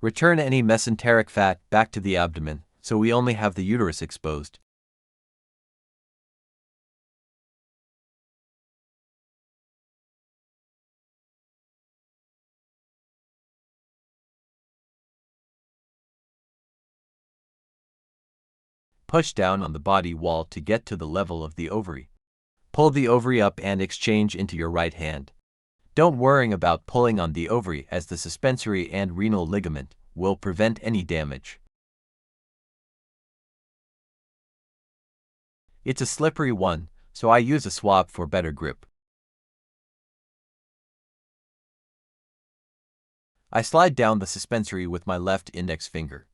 Return any mesenteric fat back to the abdomen, so we only have the uterus exposed. Push down on the body wall to get to the level of the ovary. Pull the ovary up and exchange into your right hand. Don't worry about pulling on the ovary, as the suspensory and renal ligament will prevent any damage. It's a slippery one, so I use a swab for better grip. I slide down the suspensory with my left index finger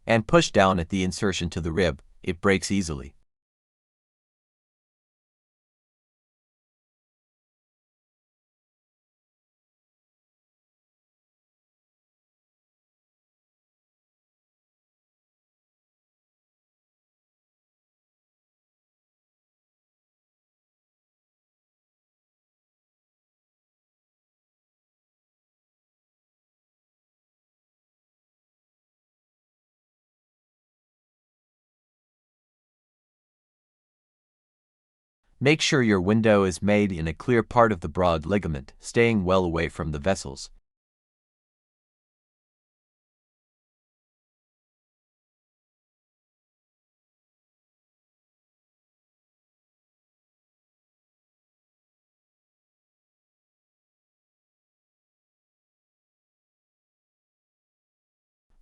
and push down at the insertion to the rib. It breaks easily. Make sure your window is made in a clear part of the broad ligament, staying well away from the vessels.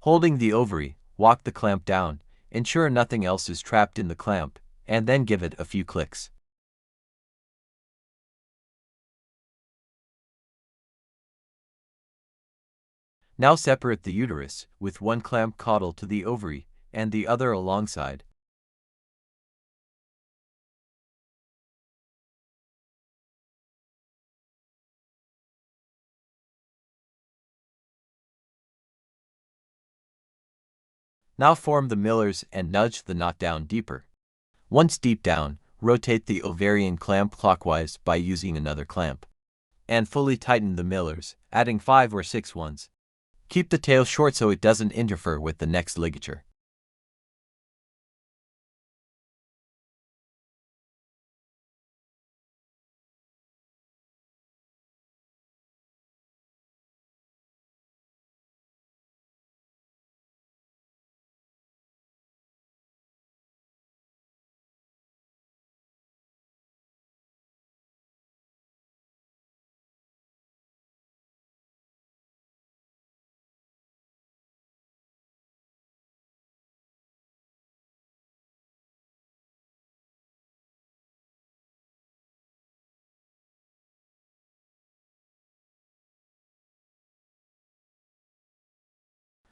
Holding the ovary, walk the clamp down, ensure nothing else is trapped in the clamp, and then give it a few clicks. Now separate the uterus, with one clamp caudal to the ovary and the other alongside. Now form the millers and nudge the knot down deeper. Once deep down, rotate the ovarian clamp clockwise by using another clamp. And fully tighten the millers, adding 5 or 6 ones. Keep the tail short so it doesn't interfere with the next ligature.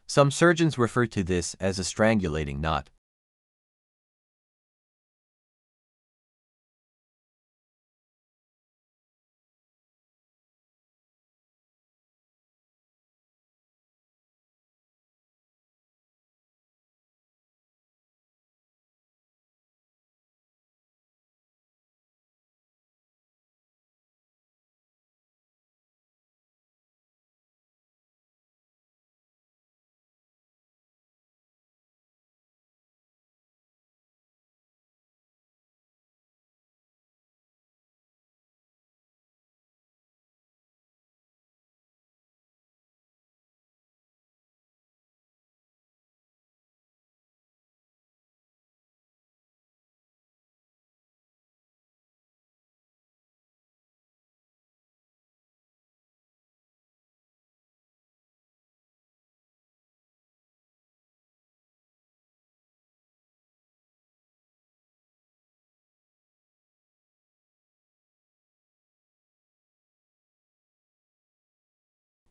Some surgeons refer to this as a strangulating knot.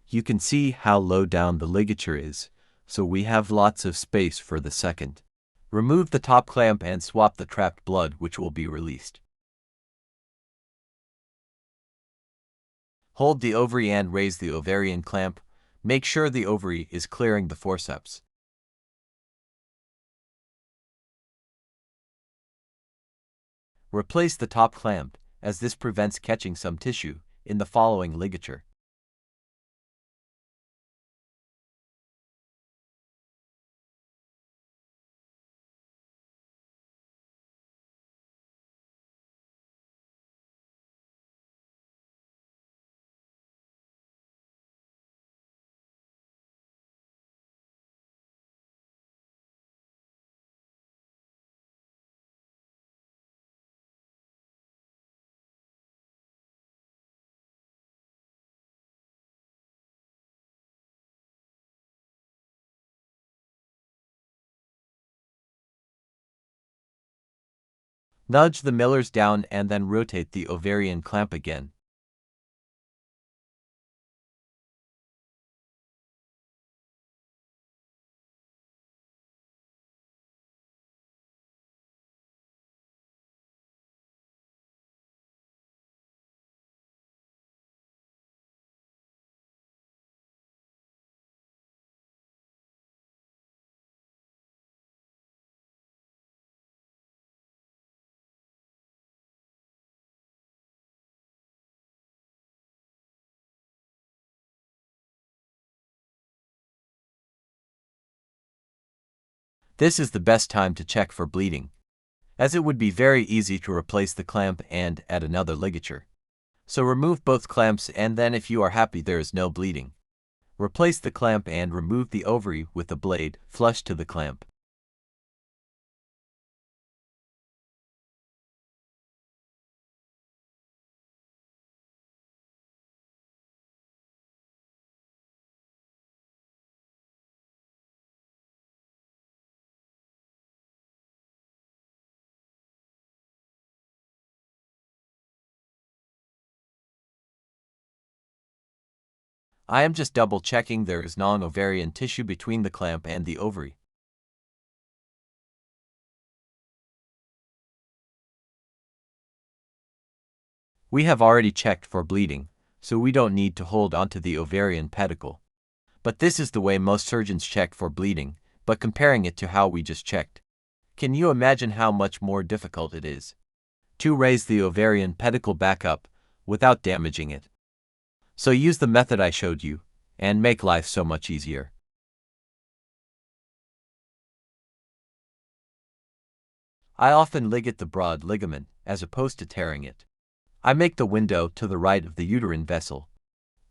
You can see how low down the ligature is, so we have lots of space for the second. Remove the top clamp and swap the trapped blood, which will be released. Hold the ovary and raise the ovarian clamp. Make sure the ovary is clearing the forceps. Replace the top clamp, as this prevents catching some tissue in the following ligature. Nudge the millers down and then rotate the ovarian clamp again. This is the best time to check for bleeding, as it would be very easy to replace the clamp and add another ligature. So remove both clamps, and then if you are happy there is no bleeding, replace the clamp and remove the ovary with the blade flush to the clamp. I am just double checking there is non-ovarian tissue between the clamp and the ovary. We have already checked for bleeding, so we don't need to hold onto the ovarian pedicle. But this is the way most surgeons check for bleeding, but comparing it to how we just checked, can you imagine how much more difficult it is to raise the ovarian pedicle back up without damaging it? So use the method I showed you, and make life so much easier. I often ligate the broad ligament, as opposed to tearing it. I make the window to the right of the uterine vessel,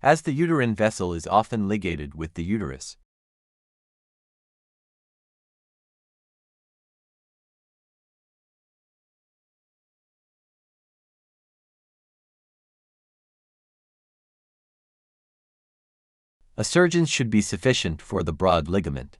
as the uterine vessel is often ligated with the uterus. A surgeon should be sufficient for the broad ligament.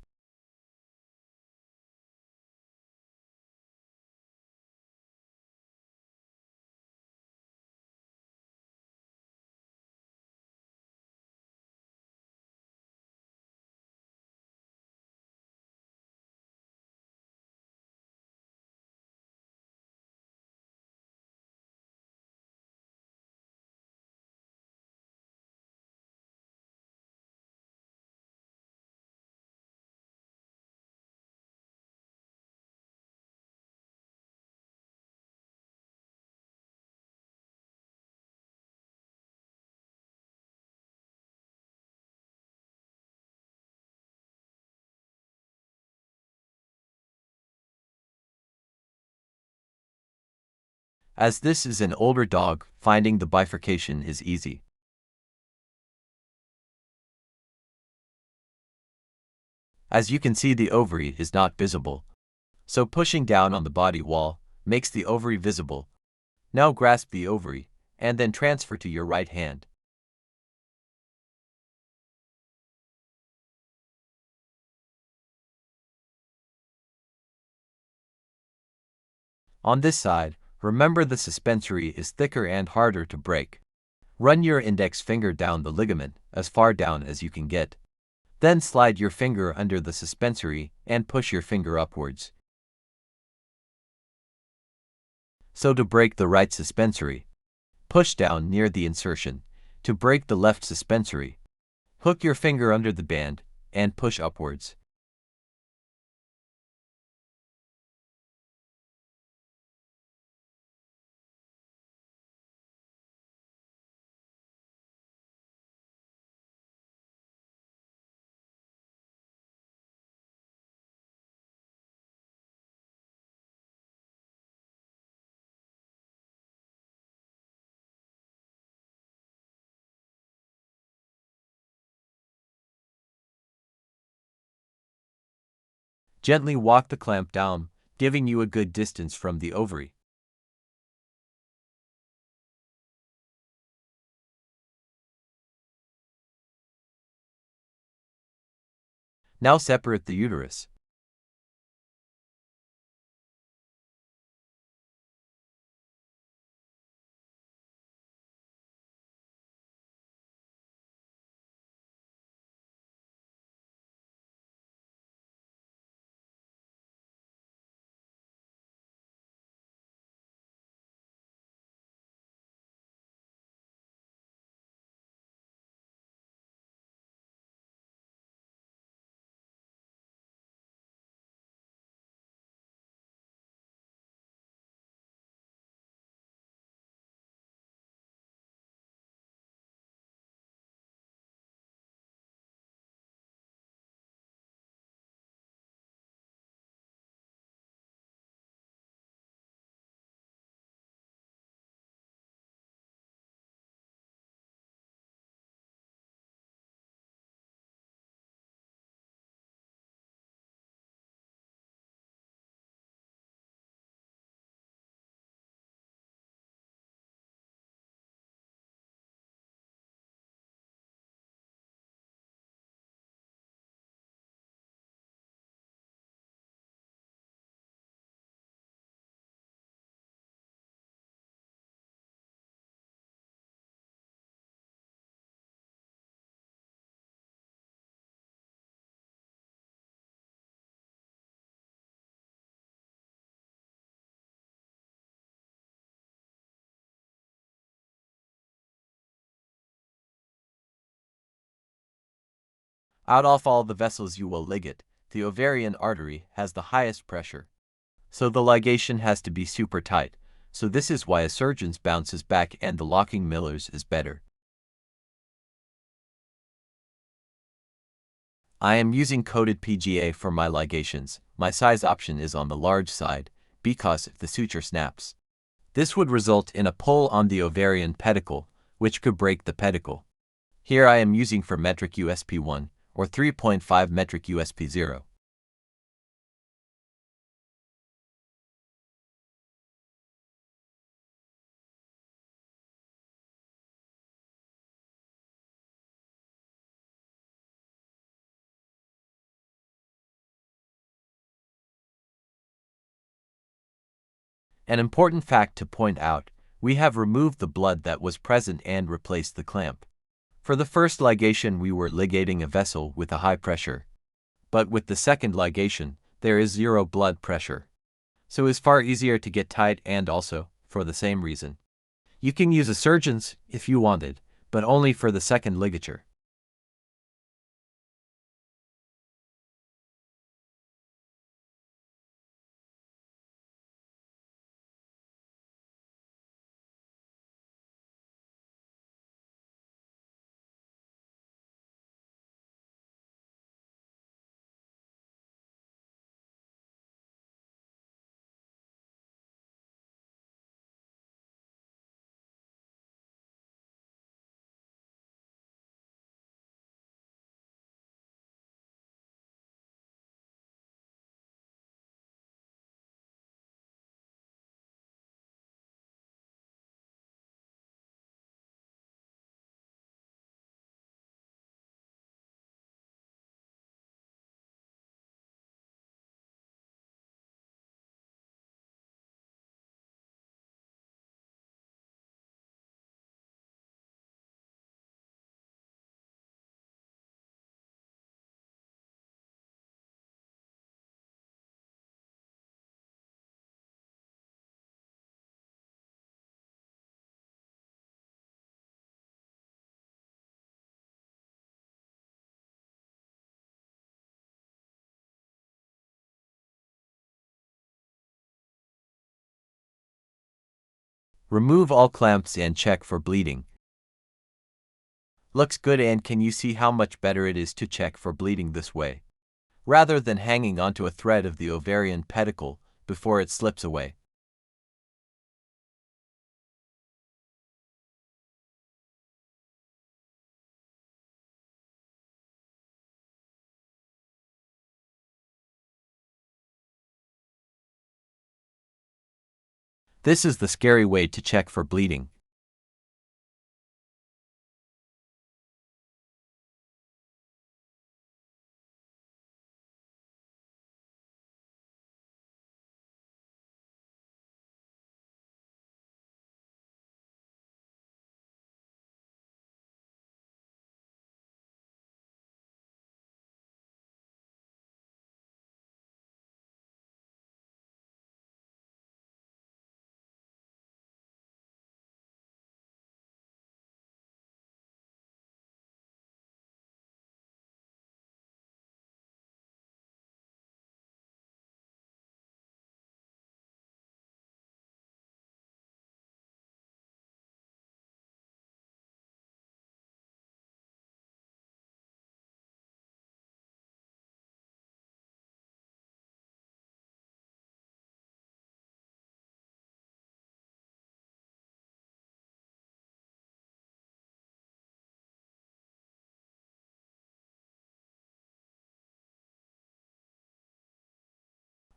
As this is an older dog, finding the bifurcation is easy. As you can see, the ovary is not visible, so pushing down on the body wall makes the ovary visible. Now grasp the ovary, and then transfer to your right hand. On this side, remember the suspensory is thicker and harder to break. Run your index finger down the ligament, as far down as you can get. Then slide your finger under the suspensory and push your finger upwards. So to break the right suspensory, push down near the insertion. To break the left suspensory, hook your finger under the band and push upwards. Gently walk the clamp down, giving you a good distance from the ovary. Now separate the uterus. Out of all the vessels you will ligate, the ovarian artery has the highest pressure. So the ligation has to be super tight, so this is why a surgeon's bounces back and the locking Miller's is better. I am using coated PGA for my ligations. My size option is on the large side, because if the suture snaps, this would result in a pull on the ovarian pedicle, which could break the pedicle. Here I am using for metric USP1 or 3.5 metric USP0. An important fact to point out, we have removed the blood that was present and replaced the clamp. For the first ligation we were ligating a vessel with a high pressure. But with the second ligation, there is zero blood pressure. So it's far easier to get tight and also, for the same reason, you can use a surgeon's if you wanted, but only for the second ligature. Remove all clamps and check for bleeding. Looks good, and can you see how much better it is to check for bleeding this way, rather than hanging onto a thread of the ovarian pedicle before it slips away. This is the scary way to check for bleeding.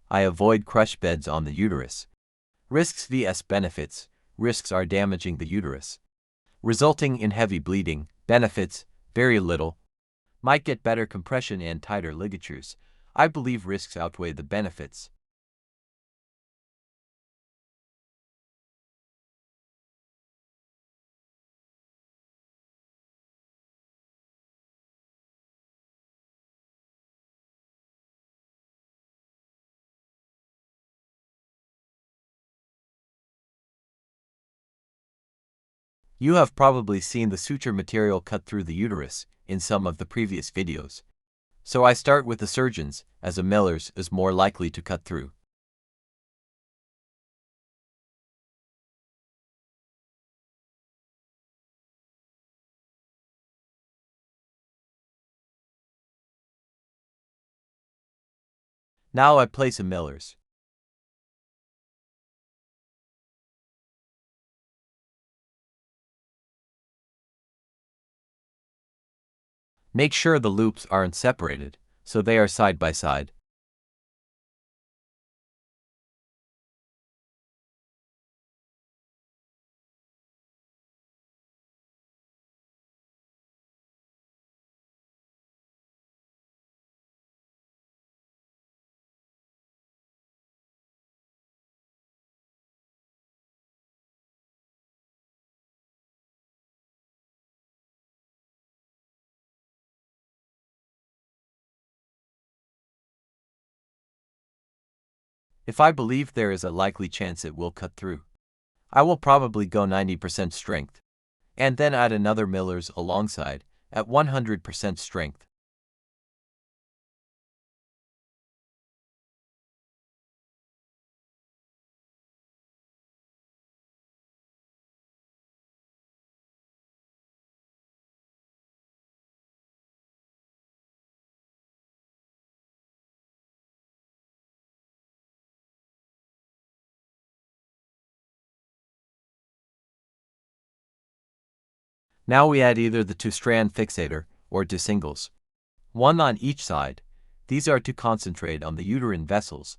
I avoid crush beds on the uterus. Risks vs benefits. Risks are damaging the uterus, resulting in heavy bleeding. Benefits, very little. Might get better compression and tighter ligatures. I believe risks outweigh the benefits. You have probably seen the suture material cut through the uterus in some of the previous videos. So I start with the surgeons, as a miller's is more likely to cut through. Now I place a miller's. Make sure the loops aren't separated, so they are side by side. If I believe there is a likely chance it will cut through, I will probably go 90% strength, and then add another miller's alongside, at 100% strength. Now we add either the two-strand fixator or two singles, one on each side. These are to concentrate on the uterine vessels.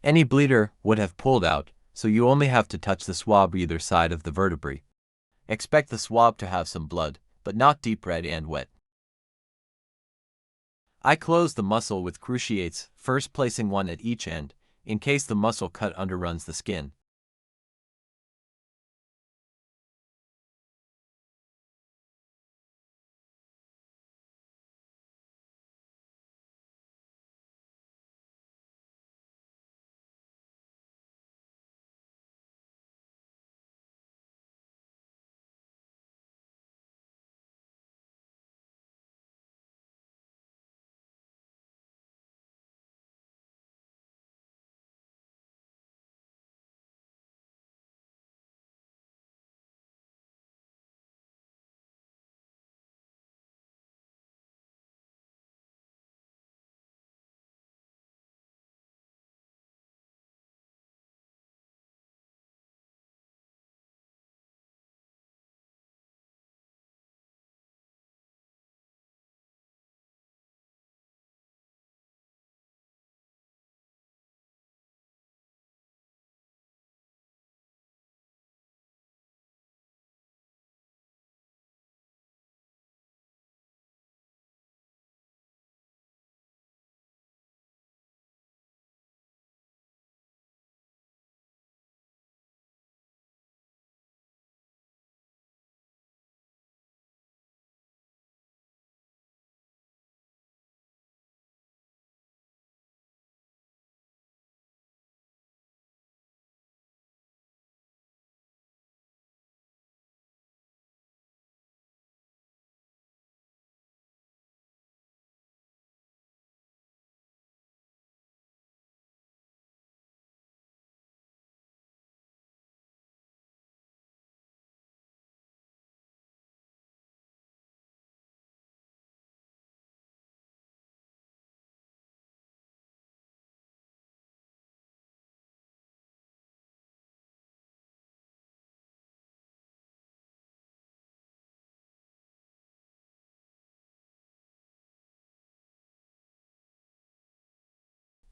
Any bleeder would have pulled out, so you only have to touch the swab either side of the vertebrae. Expect the swab to have some blood, but not deep red and wet. I close the muscle with cruciates, first placing one at each end, in case the muscle cut underruns the skin.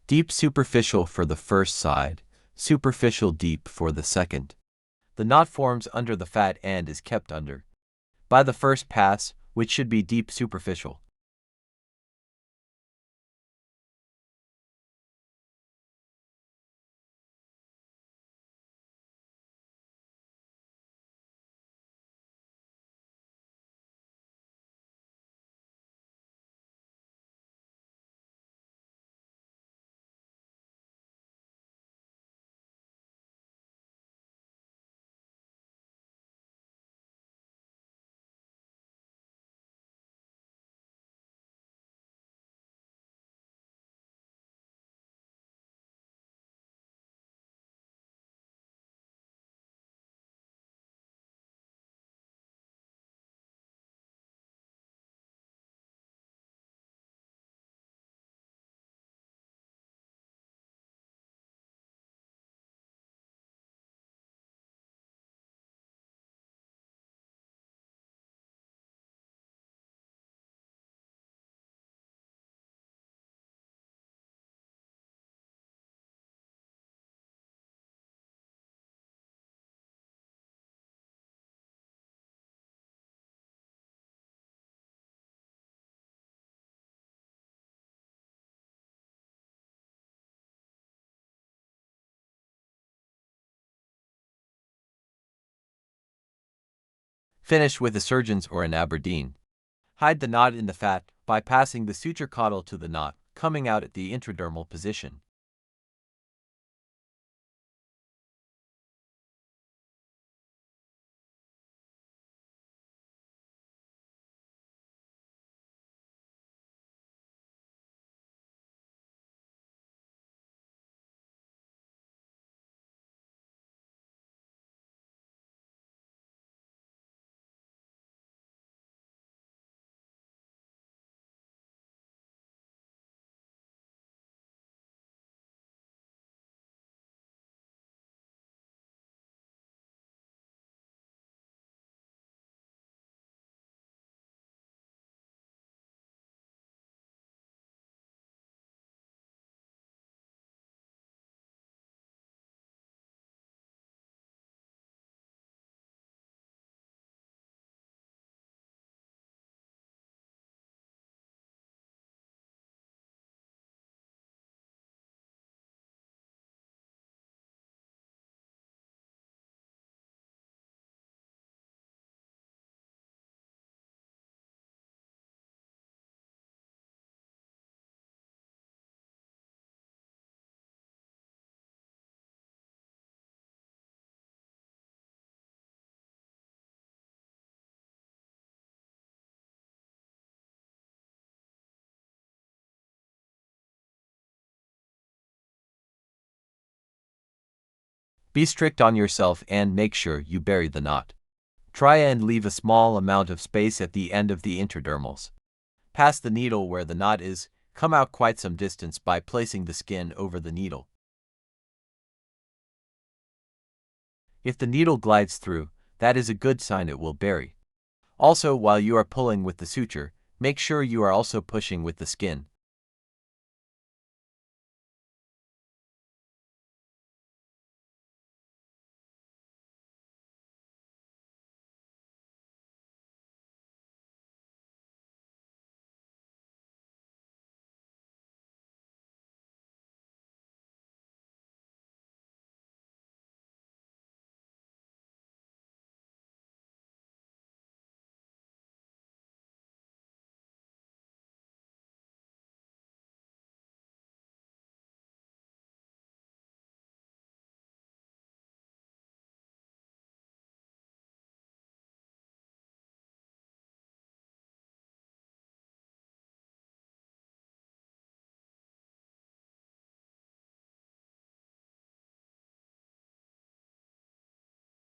Deep superficial for the first side, superficial deep for the second. The knot forms under the fat and is kept under by the first pass, which should be deep superficial. Finish with a surgeon's or an Aberdeen. Hide the knot in the fat by passing the suture caudal to the knot, coming out at the intradermal position. Be strict on yourself and make sure you bury the knot. Try and leave a small amount of space at the end of the intradermals. Pass the needle where the knot is, come out quite some distance by placing the skin over the needle. If the needle glides through, that is a good sign it will bury. Also, while you are pulling with the suture, make sure you are also pushing with the skin,